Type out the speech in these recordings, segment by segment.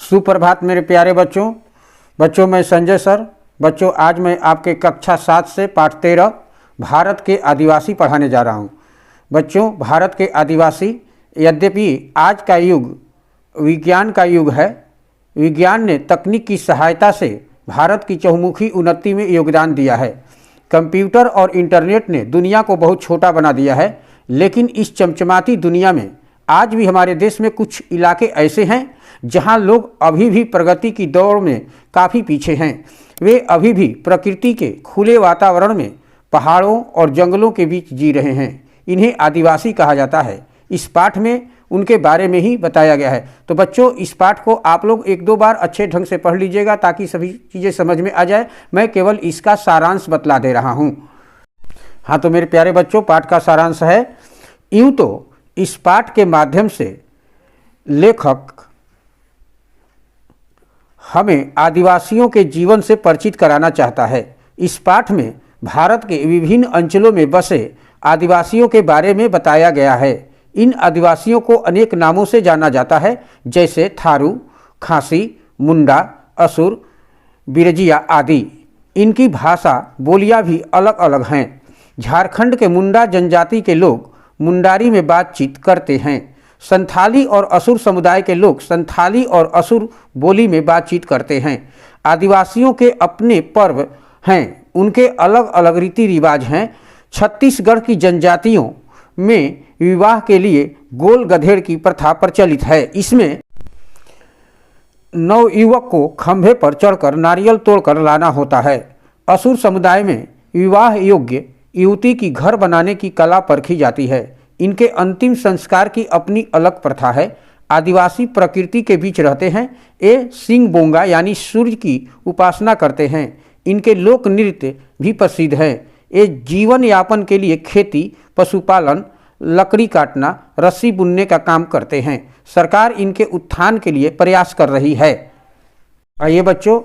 सुप्रभात मेरे प्यारे बच्चों मैं संजय सर। बच्चों आज मैं आपके कक्षा 7 से पाठ 13 भारत के आदिवासी पढ़ाने जा रहा हूँ। बच्चों भारत के आदिवासी, यद्यपि आज का युग विज्ञान का युग है, विज्ञान ने तकनीक की सहायता से भारत की चहुमुखी उन्नति में योगदान दिया है। कंप्यूटर और इंटरनेट ने दुनिया को बहुत छोटा बना दिया है, लेकिन इस चमचमाती दुनिया में आज भी हमारे देश में कुछ इलाके ऐसे हैं जहां लोग अभी भी प्रगति की दौड़ में काफ़ी पीछे हैं। वे अभी भी प्रकृति के खुले वातावरण में पहाड़ों और जंगलों के बीच जी रहे हैं। इन्हें आदिवासी कहा जाता है। इस पाठ में उनके बारे में ही बताया गया है। तो बच्चों इस पाठ को आप लोग 1-2 बार अच्छे ढंग से पढ़ लीजिएगा ताकि सभी चीज़ें समझ में आ जाए। मैं केवल इसका सारांश बतला दे रहा हूँ। हाँ तो मेरे प्यारे बच्चों, पाठ का सारांश है, यूँ तो इस पाठ के माध्यम से लेखक हमें आदिवासियों के जीवन से परिचित कराना चाहता है। इस पाठ में भारत के विभिन्न अंचलों में बसे आदिवासियों के बारे में बताया गया है। इन आदिवासियों को अनेक नामों से जाना जाता है, जैसे थारू, खासी, मुंडा, असुर, बिरजिया आदि। इनकी भाषा बोलियां भी अलग अलग हैं। झारखंड के मुंडा जनजाति के लोग मुंडारी में बातचीत करते हैं। संथाली और असुर समुदाय के लोग संथाली और असुर बोली में बातचीत करते हैं। आदिवासियों के अपने पर्व हैं, उनके अलग अलग रीति रिवाज हैं। छत्तीसगढ़ की जनजातियों में विवाह के लिए गोल गधेड़ की प्रथा प्रचलित है। इसमें नवयुवक को खंभे पर चढ़कर नारियल तोड़कर लाना होता है। असुर समुदाय में विवाह योग्य युवती की घर बनाने की कला परखी जाती है। इनके अंतिम संस्कार की अपनी अलग प्रथा है। आदिवासी प्रकृति के बीच रहते हैं। ये सिंह बोंगा यानी सूर्य की उपासना करते हैं। इनके लोक नृत्य भी प्रसिद्ध हैं। ये जीवन यापन के लिए खेती, पशुपालन, लकड़ी काटना, रस्सी बुनने का काम करते हैं। सरकार इनके उत्थान के लिए प्रयास कर रही है। आइए बच्चों,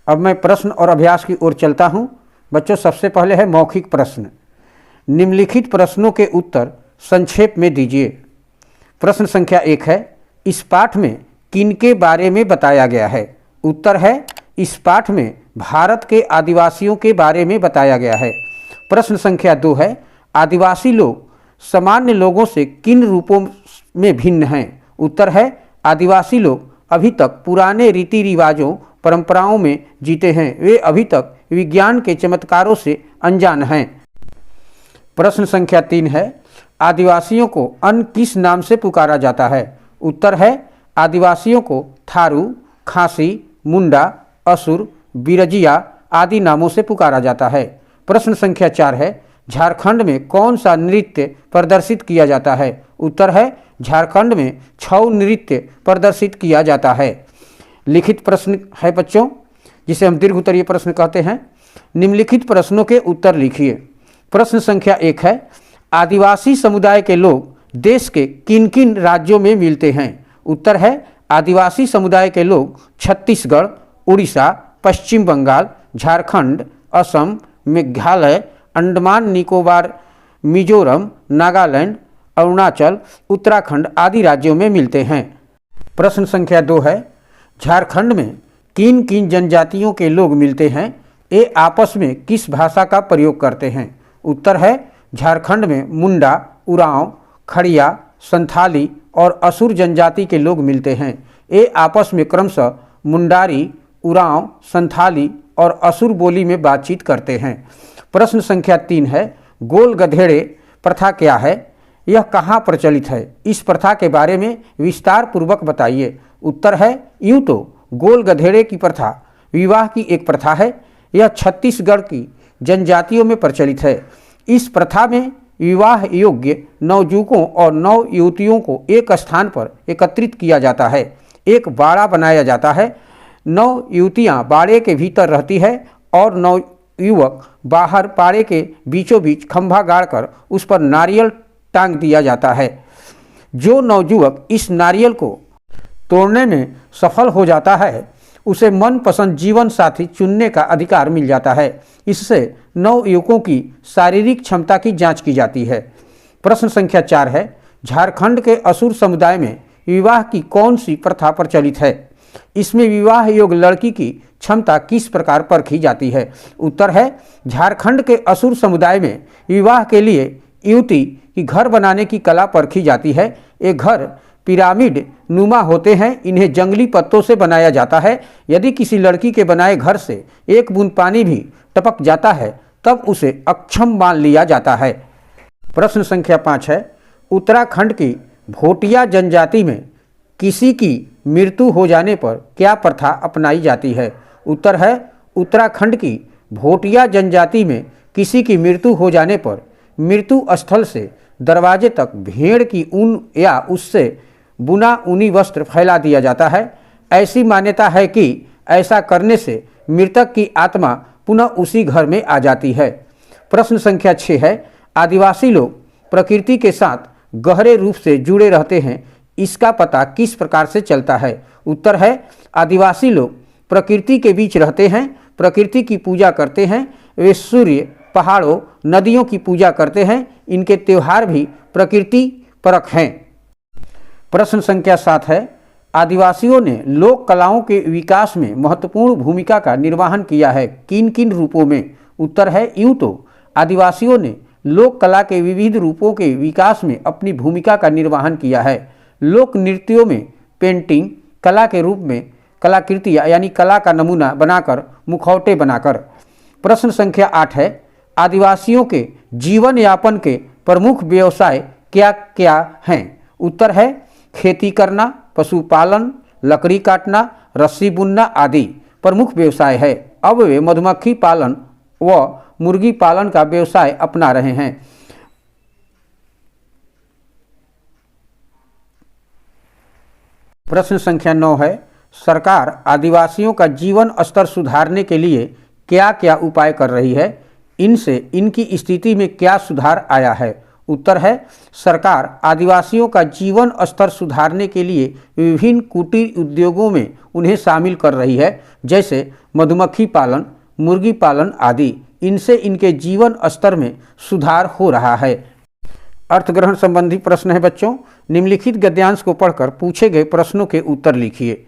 अब मैं प्रश्न और अभ्यास की ओर चलता हूँ। बच्चों सबसे पहले है मौखिक प्रश्न। निम्नलिखित प्रश्नों के उत्तर संक्षेप में दीजिए। प्रश्न संख्या 1 है, इस पाठ में किनके बारे में बताया गया है? उत्तर है, इस पाठ में भारत के आदिवासियों के बारे में बताया गया है। प्रश्न संख्या 2 है, आदिवासी लोग सामान्य लोगों से किन रूपों में भिन्न हैं? उत्तर है, आदिवासी लोग अभी तक पुराने रीति रिवाजों परंपराओं में जीते हैं। वे अभी तक विज्ञान के चमत्कारों से अनजान हैं। प्रश्न संख्या 3 है, आदिवासियों को अन्य किस नाम से पुकारा जाता है? उत्तर है, आदिवासियों को थारू, खासी, मुंडा, असुर, बिरजिया आदि नामों से पुकारा जाता है। प्रश्न संख्या 4 है, झारखंड में कौन सा नृत्य प्रदर्शित किया जाता है? उत्तर है, झारखंड में छऊ नृत्य प्रदर्शित किया जाता है। लिखित प्रश्न है बच्चों, जिसे हम दीर्घ उत्तरीय प्रश्न कहते हैं। निम्नलिखित प्रश्नों के उत्तर लिखिए। प्रश्न संख्या 1 है, आदिवासी समुदाय के लोग देश के किन किन राज्यों में मिलते हैं? उत्तर है, आदिवासी समुदाय के लोग छत्तीसगढ़, उड़ीसा, पश्चिम बंगाल, झारखंड, असम, मेघालय, अंडमान निकोबार, मिजोरम, नागालैंड, अरुणाचल, उत्तराखंड आदि राज्यों में मिलते हैं। प्रश्न संख्या 2 है, झारखंड में किन किन जनजातियों के लोग मिलते हैं? ये आपस में किस भाषा का प्रयोग करते हैं? उत्तर है, झारखंड में मुंडा, उरांव, खड़िया, संथाली और असुर जनजाति के लोग मिलते हैं। ये आपस में क्रमशः मुंडारी, उरांव, संथाली और असुर बोली में बातचीत करते हैं। प्रश्न संख्या 3 है, गोल गधेड़े प्रथा क्या है? यह कहाँ प्रचलित है? इस प्रथा के बारे में विस्तार पूर्वक बताइए। उत्तर है, यूँ तो गोल गधेड़े की प्रथा विवाह की एक प्रथा है। यह छत्तीसगढ़ की जनजातियों में प्रचलित है। इस प्रथा में विवाह योग्य नवयुवकों और नव युवतियों को एक स्थान पर एकत्रित किया जाता है। एक बाड़ा बनाया जाता है। नव युवतियाँ बाड़े के भीतर रहती है और नव युवक बाहर बाड़े के बीचों बीच खंभा गाड़कर उस पर नारियल टांग दिया जाता है। जो नवयुवक इस नारियल को तोड़ने में सफल हो जाता है, उसे मनपसंद जीवन साथी चुनने का अधिकार मिल जाता है। इससे नव युवकों की शारीरिक क्षमता की जांच की जाती है। प्रश्न संख्या 4 है, झारखंड के असुर समुदाय में विवाह की कौन सी प्रथा प्रचलित है? इसमें विवाह योग्य लड़की की क्षमता किस प्रकार परखी जाती है? उत्तर है झारखंड के असुर समुदाय में विवाह के लिए युवती की घर बनाने की कला परखी जाती है। ये घर पिरामिड नुमा होते हैं। इन्हें जंगली पत्तों से बनाया जाता है। यदि किसी लड़की के बनाए घर से एक बूंद पानी भी टपक जाता है तब उसे अक्षम मान लिया जाता है। प्रश्न संख्या 5 है, उत्तराखंड की भोटिया जनजाति में किसी की मृत्यु हो जाने पर क्या प्रथा अपनाई जाती है? उत्तर है उत्तराखंड की भोटिया जनजाति में किसी की मृत्यु हो जाने पर मृत्यु स्थल से दरवाजे तक भेड़ की ऊन या उससे बुना ऊनी वस्त्र फैला दिया जाता है। ऐसी मान्यता है कि ऐसा करने से मृतक की आत्मा पुनः उसी घर में आ जाती है। प्रश्न संख्या 6 है, आदिवासी लोग प्रकृति के साथ गहरे रूप से जुड़े रहते हैं, इसका पता किस प्रकार से चलता है? उत्तर है आदिवासी लोग प्रकृति के बीच रहते हैं, प्रकृति की पूजा करते हैं। वे सूर्य, पहाड़ों, नदियों की पूजा करते हैं। इनके त्यौहार भी प्रकृति परक हैं। प्रश्न संख्या 7 है, आदिवासियों ने लोक कलाओं के विकास में महत्वपूर्ण भूमिका का निर्वहन किया है, किन किन रूपों में? उत्तर है यूँ तो आदिवासियों ने लोक कला के विविध रूपों के विकास में अपनी भूमिका का निर्वहन किया है। लोक नृत्यों में पेंटिंग कला के रूप में कलाकृतियाँ यानी कला का नमूना बनाकर मुखौटे बनाकर। प्रश्न संख्या 8 है, आदिवासियों के जीवन यापन के प्रमुख व्यवसाय क्या क्या हैं? उत्तर है खेती करना, पशुपालन, लकड़ी काटना, रस्सी बुनना आदि प्रमुख व्यवसाय है। अब वे मधुमक्खी पालन व मुर्गी पालन का व्यवसाय अपना रहे हैं। प्रश्न संख्या 9 है, सरकार आदिवासियों का जीवन स्तर सुधारने के लिए क्या क्या उपाय कर रही है? इनसे इनकी स्थिति में क्या सुधार आया है? उत्तर है सरकार आदिवासियों का जीवन स्तर सुधारने के लिए विभिन्न कुटीर उद्योगों में उन्हें शामिल कर रही है, जैसे मधुमक्खी पालन, मुर्गी पालन आदि। इनसे इनके जीवन स्तर में सुधार हो रहा है। अर्थग्रहण संबंधी प्रश्न है बच्चों। निम्नलिखित गद्यांश को पढ़कर पूछे गए प्रश्नों के उत्तर लिखिए।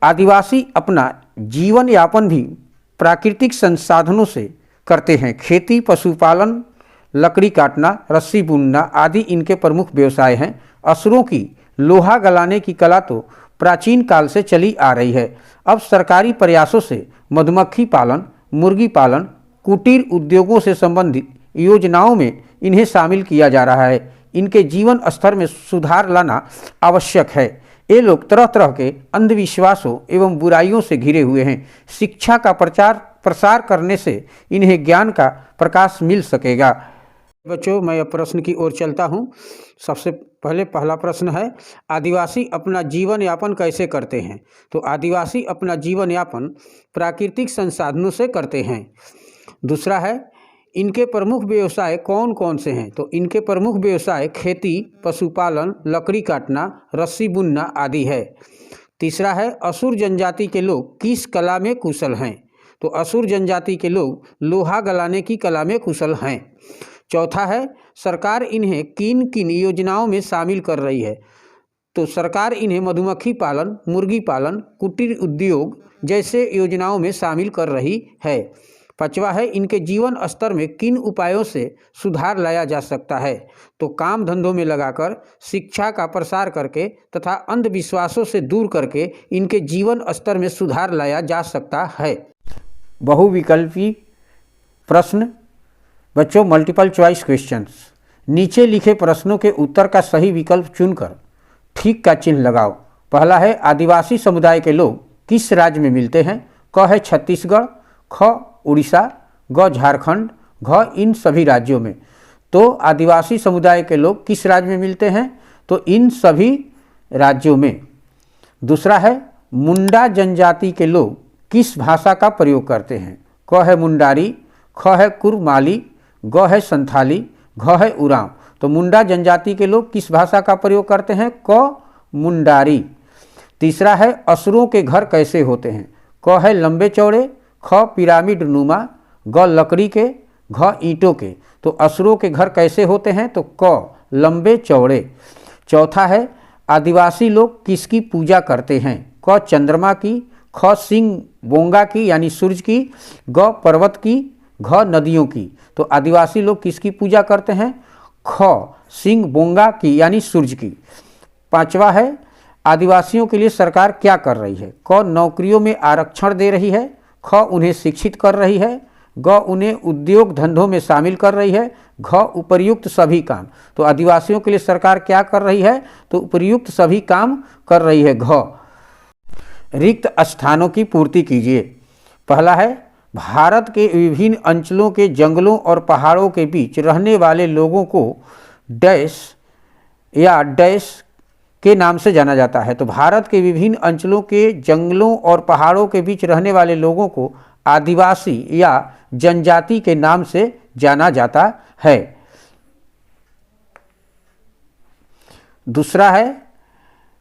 आदिवासी अपना जीवन यापन भी प्राकृतिक संसाधनों से करते हैं। खेती, पशुपालन, लकड़ी काटना, रस्सी बुनना आदि इनके प्रमुख व्यवसाय हैं। असुरों की लोहा गलाने की कला तो प्राचीन काल से चली आ रही है। अब सरकारी प्रयासों से मधुमक्खी पालन, मुर्गी पालन, कुटीर उद्योगों से संबंधित योजनाओं में इन्हें शामिल किया जा रहा है। इनके जीवन स्तर में सुधार लाना आवश्यक है। ये लोग तरह तरह के अंधविश्वासों एवं बुराइयों से घिरे हुए हैं। शिक्षा का प्रसार करने से इन्हें ज्ञान का प्रकाश मिल सकेगा। बच्चों, मैं अब प्रश्न की ओर चलता हूँ। सबसे पहले पहला प्रश्न है, आदिवासी अपना जीवन यापन कैसे करते हैं? तो आदिवासी अपना जीवन यापन प्राकृतिक संसाधनों से करते हैं। दूसरा है, इनके प्रमुख व्यवसाय कौन कौन से हैं? तो इनके प्रमुख व्यवसाय खेती, पशुपालन, लकड़ी काटना, रस्सी बुनना आदि है। तीसरा है, असुर जनजाति के लोग किस कला में कुशल हैं? तो असुर जनजाति के लोग लोहा गलाने की कला में कुशल हैं। चौथा है, सरकार इन्हें किन किन योजनाओं में शामिल कर रही है? तो सरकार इन्हें मधुमक्खी पालन, मुर्गी पालन, कुटीर उद्योग जैसे योजनाओं में शामिल कर रही है। पांचवा है, इनके जीवन स्तर में किन उपायों से सुधार लाया जा सकता है? तो काम धंधों में लगाकर, शिक्षा का प्रसार करके तथा अंधविश्वासों से दूर करके इनके जीवन स्तर में सुधार लाया जा सकता है। बहुविकल्पी प्रश्न बच्चों, मल्टीपल चॉइस क्वेश्चंस। नीचे लिखे प्रश्नों के उत्तर का सही विकल्प चुनकर ठीक का चिन्ह लगाओ। पहला है, आदिवासी समुदाय के लोग किस राज्य में मिलते हैं? क है छत्तीसगढ़, ख उड़ीसा, ग झारखंड, घ इन सभी राज्यों में। तो आदिवासी समुदाय के लोग किस राज्य में मिलते हैं? तो इन सभी राज्यों में। दूसरा है, मुंडा जनजाति के लोग किस भाषा का प्रयोग करते हैं? क है मुंडारी, ख है कुरमाली, ग है संथाली, घ है उरांव। तो मुंडा जनजाति के लोग किस भाषा का प्रयोग करते हैं? क मुंडारी। तीसरा है, असुरों के घर कैसे होते हैं? क है लंबे चौड़े, ख पिरामिड नुमा, ग लकड़ी के, घ ईंटों के। तो असुरों के घर कैसे होते हैं? तो क लंबे चौड़े। चौथा है, आदिवासी लोग किसकी पूजा करते हैं? क चंद्रमा की, ख सिंह बोंगा की यानी सूरज की, ग पर्वत की, घ नदियों की। तो आदिवासी लोग किसकी पूजा करते हैं? ख सिंह बोंगा की यानी सूरज की। पांचवा है आदिवासियों के लिए सरकार क्या कर रही है? क नौकरियों में आरक्षण दे रही है, ख उन्हें शिक्षित कर रही है, ग उन्हें उद्योग धंधों में शामिल कर रही है, घ उपर्युक्त सभी काम। तो आदिवासियों के लिए सरकार क्या कर रही है? तो उपर्युक्त सभी काम कर रही है। घ रिक्त स्थानों की पूर्ति कीजिए। पहला है भारत के विभिन्न अंचलों के जंगलों और पहाड़ों के बीच रहने वाले लोगों को डैश या डैश के नाम से जाना जाता है। तो भारत के विभिन्न अंचलों के जंगलों और पहाड़ों के बीच रहने वाले लोगों को आदिवासी या जनजाति के नाम से जाना जाता है। दूसरा है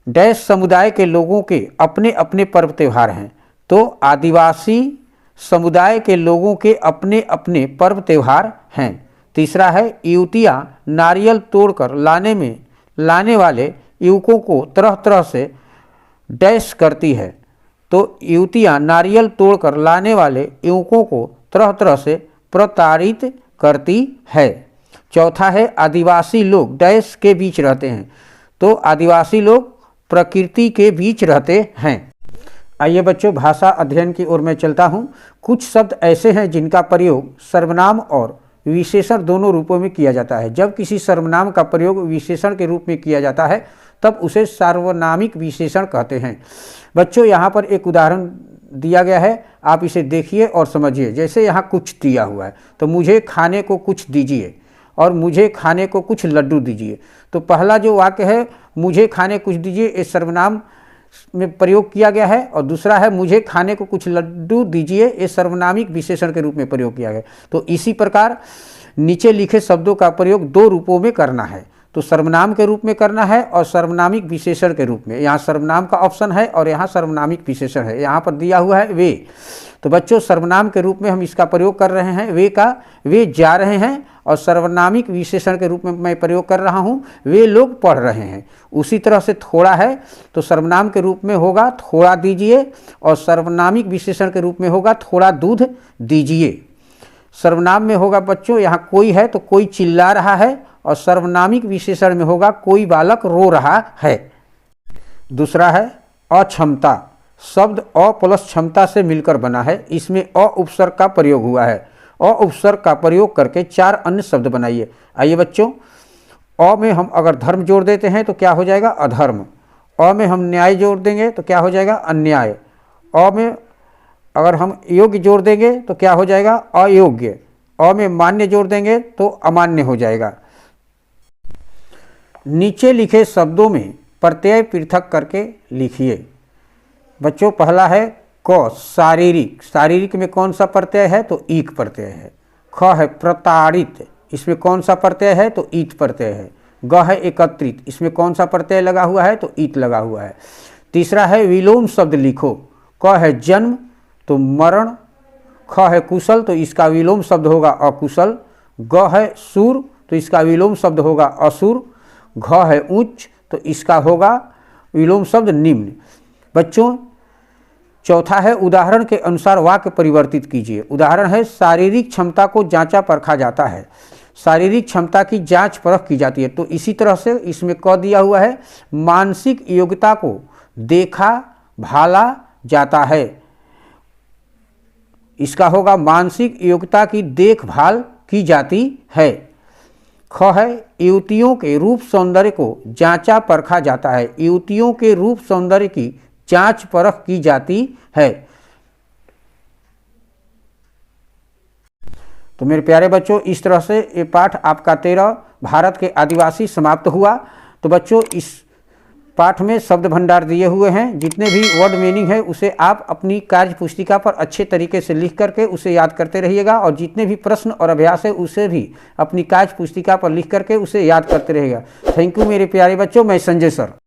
डैश समुदाय के लोगों के अपने अपने पर्व त्यौहार हैं। तो आदिवासी समुदाय के लोगों के अपने अपने पर्व त्यौहार हैं। तीसरा है युवतियाँ नारियल तोड़कर लाने वाले युवकों को तरह तरह से डैश करती है। तो युवतियाँ नारियल तोड़कर लाने वाले युवकों को तरह तरह से प्रताड़ित करती है। चौथा है आदिवासी लोग डैश के बीच रहते हैं। तो आदिवासी लोग प्रकृति के बीच रहते हैं। आइए बच्चों, भाषा अध्ययन की ओर मैं चलता हूँ। कुछ शब्द ऐसे हैं जिनका प्रयोग सर्वनाम और विशेषण दोनों रूपों में किया जाता है। जब किसी सर्वनाम का प्रयोग विशेषण के रूप में किया जाता है तब उसे सार्वनामिक विशेषण कहते हैं। बच्चों, यहाँ पर एक उदाहरण दिया गया है, आप इसे देखिए और समझिए। जैसे यहाँ कुछ दिया हुआ है, तो मुझे खाने को कुछ दीजिए और मुझे खाने को कुछ लड्डू दीजिए। तो पहला जो वाक्य है मुझे खाने कुछ दीजिए, इस सर्वनाम में प्रयोग किया गया है, और दूसरा है मुझे खाने को कुछ लड्डू दीजिए, ये सर्वनामिक विशेषण के रूप में प्रयोग किया गया। तो इसी प्रकार नीचे लिखे शब्दों का प्रयोग दो रूपों में करना है। तो सर्वनाम के रूप में करना है और सर्वनामिक विशेषण के रूप में। यहाँ सर्वनाम का ऑप्शन है और यहाँ सर्वनामिक विशेषण है। यहाँ पर दिया हुआ है वे। तो बच्चों, सर्वनाम के रूप में हम इसका प्रयोग कर रहे हैं वे का, वे जा रहे हैं, और सर्वनामिक विशेषण के रूप में मैं प्रयोग कर रहा हूँ वे लोग पढ़ रहे हैं। उसी तरह से थोड़ा है तो सर्वनाम के रूप में होगा थोड़ा दीजिए, और सर्वनामिक विशेषण के रूप में होगा थोड़ा दूध दीजिए। सर्वनाम में होगा बच्चों यहाँ कोई है तो कोई चिल्ला रहा है, और सर्वनामिक विशेषण में होगा कोई बालक रो रहा है। दूसरा है अक्षमता। शब्द अ प्लस क्षमता से मिलकर बना है। इसमें अ उपसर्ग का प्रयोग हुआ है। अ उपसर्ग का प्रयोग करके चार अन्य शब्द बनाइए। आइए बच्चों, अ में हम अगर धर्म जोड़ देते हैं तो क्या हो जाएगा? अधर्म। अ में हम न्याय जोड़ देंगे तो क्या हो जाएगा? अन्याय। अ में अगर हम योग्य जोड़ देंगे तो क्या हो जाएगा? अयोग्य। अ में मान्य जोड़ देंगे तो अमान्य हो जाएगा। नीचे लिखे शब्दों में प्रत्यय पृथक करके लिखिए। बच्चों, पहला है क शारीरिक। शारीरिक में कौन सा प्रत्यय है? तो ईक प्रत्यय है। ख है प्रताड़ित, इसमें कौन सा प्रत्यय है? तो ईत प्रत्यय है। ग है एकत्रित, इसमें कौन सा प्रत्यय लगा हुआ है? तो ईत लगा हुआ है। तीसरा है विलोम शब्द लिखो। क है जन्म तो मरण, ख है कुशल तो इसका विलोम शब्द होगा अकुशल, ग है सूर तो इसका विलोम शब्द होगा असुर, घ है उच्च तो इसका होगा विलोम शब्द निम्न। बच्चों, चौथा है उदाहरण के अनुसार वाक्य परिवर्तित कीजिए। उदाहरण है शारीरिक क्षमता को जांचा परखा जाता है। शारीरिक क्षमता की जांच परख की जाती है। तो इसी तरह से इसमें क दिया हुआ है मानसिक योग्यता को देखा भाला जाता है। इसका होगा मानसिक योग्यता की देखभाल की जाती है। ख है युवतियों के रूप सौंदर्य को जांचा परखा जाता है। युवतियों के रूप सौंदर्य की जांच परख की जाती है। तो मेरे प्यारे बच्चों, इस तरह से ये पाठ आपका 13 भारत के आदिवासी समाप्त हुआ। तो बच्चों, इस पाठ में शब्द भंडार दिए हुए हैं। जितने भी वर्ड मीनिंग है उसे आप अपनी कार्य पुस्तिका पर अच्छे तरीके से लिख करके उसे याद करते रहिएगा, और जितने भी प्रश्न और अभ्यास है उसे भी अपनी कार्य पुस्तिका पर लिख करके उसे याद करते रहिएगा। थैंक यू मेरे प्यारे बच्चों। मैं संजय सर।